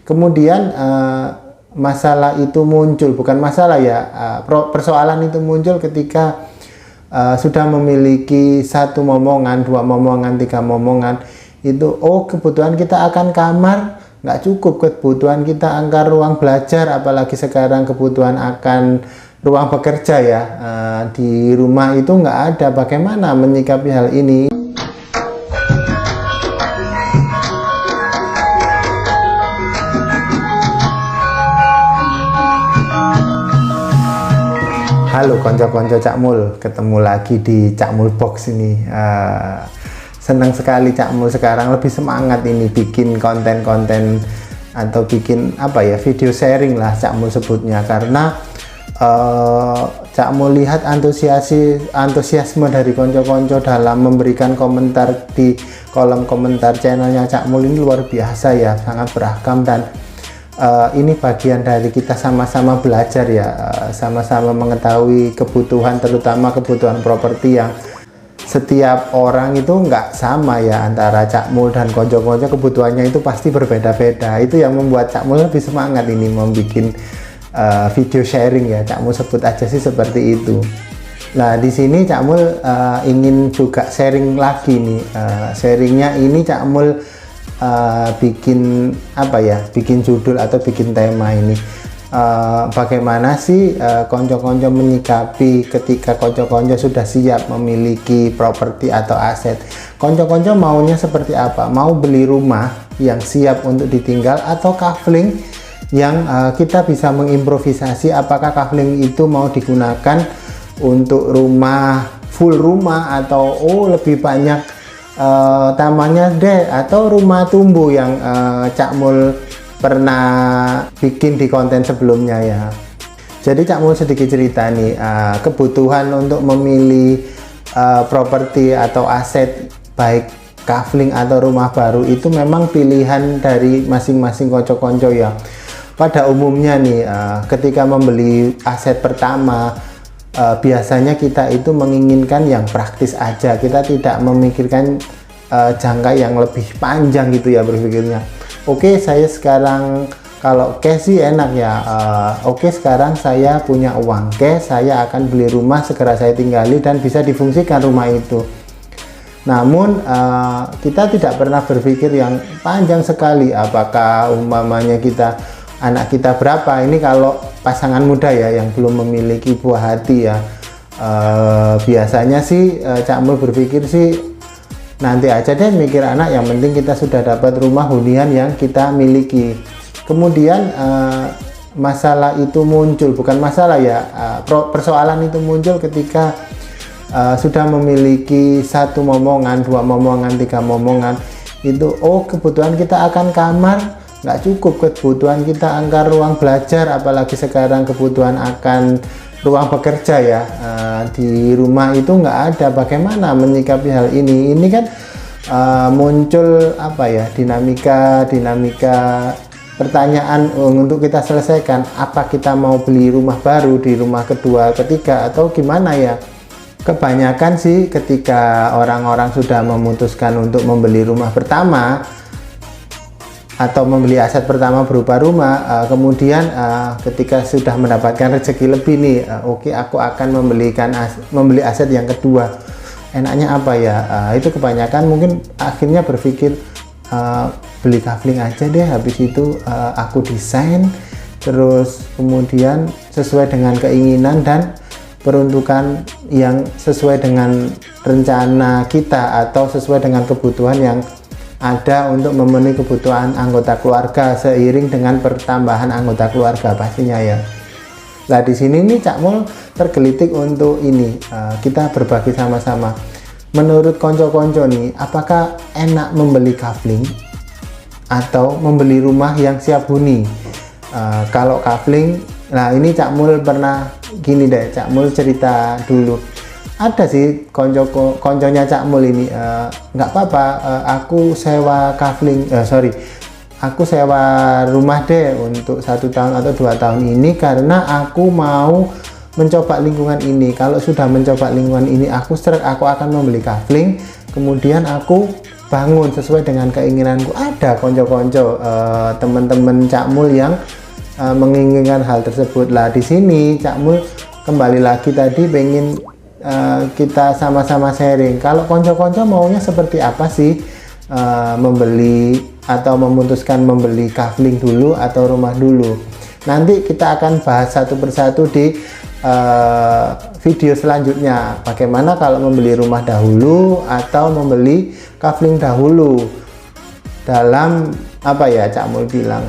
Kemudian masalah itu muncul, bukan masalah ya, persoalan itu muncul ketika sudah memiliki satu momongan, dua momongan, tiga momongan. Itu kebutuhan kita akan kamar nggak cukup, kebutuhan kita akan ruang belajar, apalagi sekarang kebutuhan akan ruang bekerja ya, di rumah itu nggak ada. Bagaimana menyikapi hal ini? Halo konco-konco Cakmul, ketemu lagi di Cakmul Box ini. Senang sekali Cakmul sekarang lebih semangat ini bikin konten-konten atau bikin apa ya, video sharing lah Cakmul sebutnya, karena Cakmul lihat antusiasme dari konco-konco dalam memberikan komentar di kolom komentar channelnya Cakmul ini luar biasa ya, sangat beragam. Dan ini bagian dari kita sama-sama belajar ya, sama-sama mengetahui kebutuhan, terutama kebutuhan properti yang setiap orang itu nggak sama ya, antara Cakmul dan konco-konco kebutuhannya itu pasti berbeda-beda. Itu yang membuat Cakmul lebih semangat ini membuat video sharing ya, Cakmul sebut aja sih seperti itu. Nah di sini Cakmul ingin juga sharing lagi nih, sharingnya ini Cakmul bikin apa ya, bikin judul atau bikin tema ini, bagaimana sih konco-konco menyikapi ketika konco-konco sudah siap memiliki properti atau aset. Konco-konco maunya seperti apa? Mau beli rumah yang siap untuk ditinggal atau kafling yang kita bisa mengimprovisasi, apakah kafling itu mau digunakan untuk rumah full rumah atau lebih banyak tamannya deh, atau rumah tumbuh yang Cakmul pernah bikin di konten sebelumnya ya. Jadi Cakmul sedikit cerita nih, kebutuhan untuk memilih properti atau aset baik kafling atau rumah baru itu memang pilihan dari masing-masing konco-konco ya. Pada umumnya nih, ketika membeli aset pertama, biasanya kita itu menginginkan yang praktis aja, kita tidak memikirkan jangka yang lebih panjang gitu ya berpikirnya. Oke, saya sekarang kalau cash sih enak ya, oke sekarang saya punya uang cash, saya akan beli rumah segera saya tinggali dan bisa difungsikan rumah itu. Namun kita tidak pernah berpikir yang panjang sekali, apakah umpamanya anak kita berapa, ini kalau pasangan muda ya yang belum memiliki buah hati ya, biasanya sih Cakmul berpikir sih nanti aja deh mikir anak, yang penting kita sudah dapat rumah hunian yang kita miliki. Kemudian masalah itu muncul, bukan masalah ya, persoalan itu muncul ketika sudah memiliki satu momongan, dua momongan, tiga momongan. Itu kebutuhan kita akan kamar nggak cukup, kebutuhan kita akan ruang belajar, apalagi sekarang kebutuhan akan ruang bekerja ya, di rumah itu nggak ada. Bagaimana menyikapi hal ini? Ini kan muncul apa ya, dinamika pertanyaan untuk kita selesaikan, apa kita mau beli rumah baru di rumah kedua, ketiga, atau gimana ya. Kebanyakan sih ketika orang-orang sudah memutuskan untuk membeli rumah pertama atau membeli aset pertama berupa rumah, kemudian ketika sudah mendapatkan rezeki lebih nih, oke aku akan membeli aset yang kedua, enaknya apa ya, itu kebanyakan mungkin akhirnya berpikir beli kafling aja deh, habis itu aku desain terus kemudian sesuai dengan keinginan dan peruntukan yang sesuai dengan rencana kita atau sesuai dengan kebutuhan yang ada untuk memenuhi kebutuhan anggota keluarga seiring dengan pertambahan anggota keluarga pastinya ya. Nah di sini nih Cakmul tergelitik untuk ini, kita berbagi sama-sama. Menurut konco-konco nih, apakah enak membeli kafling atau membeli rumah yang siap huni? Kalau kafling, nah ini Cakmul pernah gini deh, Cakmul cerita dulu. Ada sih konconya Cakmul ini, nggak apa-apa, aku sewa kafling, aku sewa rumah deh untuk 1 tahun atau 2 tahun ini karena aku mau mencoba lingkungan ini. Kalau sudah mencoba lingkungan ini aku akan membeli kafling, kemudian aku bangun sesuai dengan keinginanku. Ada konco-konco teman-teman Cak Mul yang menginginkan hal tersebut. Lah di sini Cak Mul kembali lagi tadi pengen kita sama-sama sharing. Kalau konco-konco maunya seperti apa sih, membeli atau memutuskan membeli kafling dulu atau rumah dulu. Nanti kita akan bahas satu persatu di video selanjutnya. Bagaimana kalau membeli rumah dahulu atau membeli kafling dahulu, dalam apa ya Cak Mul bilang,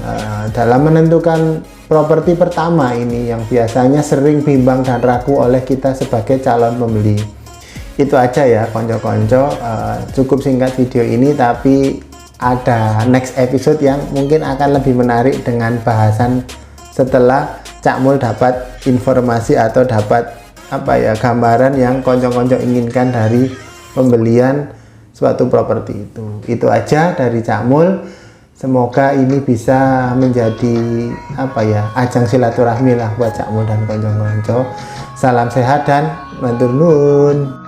dalam menentukan properti pertama ini yang biasanya sering bimbang dan ragu oleh kita sebagai calon pembeli. Itu aja ya konco-konco, cukup singkat video ini, tapi ada next episode yang mungkin akan lebih menarik dengan bahasan setelah Cak Mul dapat informasi atau dapat apa ya, gambaran yang konco-konco inginkan dari pembelian suatu properti itu. Itu aja dari Cak Mul. Semoga ini bisa menjadi apa ya, ajang silaturahmi lah buat Cak Mul dan konco-konco. Salam sehat dan matur nuwun.